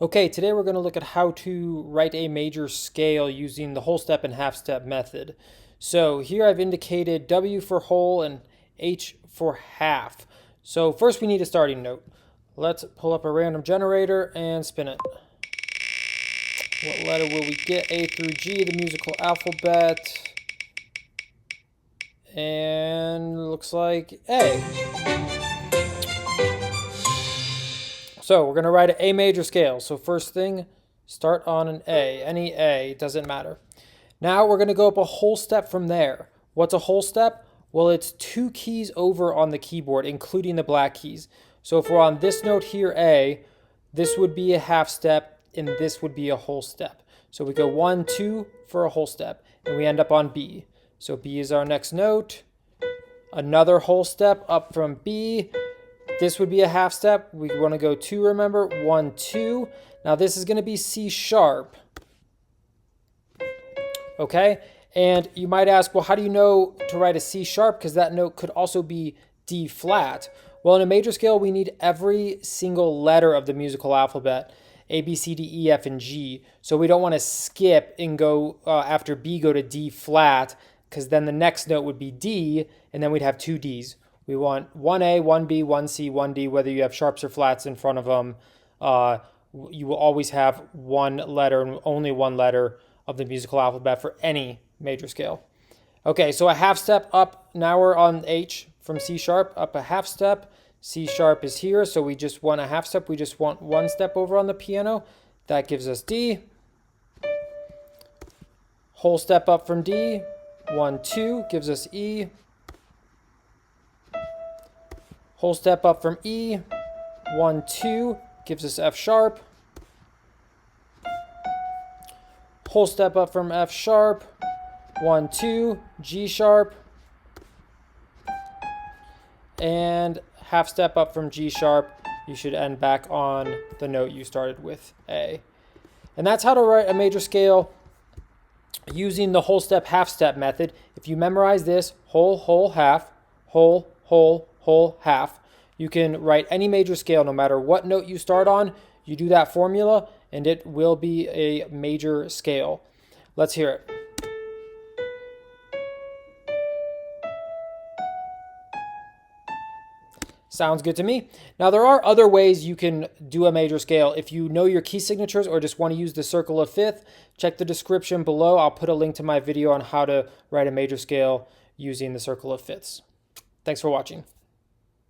Okay, today we're going to look at how to write a major scale using the whole step and half step method. So here I've indicated W for whole and H for half. So first we need a starting note. Let's pull up a random generator and spin it. What letter will we get? A through G, the musical alphabet. And looks like A. So we're going to write an A major scale. So first thing, start on an A. Any A, doesn't matter. Now we're going to go up a whole step from there. What's a whole step? Well, it's 2 keys over on the keyboard, including the black keys. So if we're on this note here, A, this would be a half step, and this would be a whole step. So we go 1, 2 for a whole step, and we end up on B. So B is our next note. Another whole step up from B. This would be a half step. We want to go 2, remember? 1, 2. Now this is going to be C sharp. Okay? And you might ask, well, how do you know to write a C sharp? Because that note could also be D flat. Well, in a major scale, we need every single letter of the musical alphabet. A, B, C, D, E, F, and G. So we don't want to skip and go after B, go to D flat, because then the next note would be D, and then we'd have 2 Ds. We want 1A, 1B, 1C, 1D, whether you have sharps or flats in front of them. You will always have one letter and only one letter of the musical alphabet for any major scale. Okay, so a half step up. Now we're on H from C sharp, up a half step. C sharp is here, so we just want a half step. We just want 1 step over on the piano. That gives us D. Whole step up from D. 1, 2 gives us E. Whole step up from E, 1, 2, gives us F sharp. Whole step up from F sharp, 1, 2, G sharp. And half step up from G sharp, you should end back on the note you started with, A. And that's how to write a major scale using the whole step, half step method. If you memorize this, whole, whole, half, whole, whole, whole, half, you can write any major scale no matter what note you start on. You do that formula and it will be a major scale. Let's hear it. Sounds good to me. Now there are other ways you can do a major scale. If you know your key signatures or just want to use the circle of fifth, check the description below. I'll put a link to my video on how to write a major scale using the circle of fifths. Thanks for watching.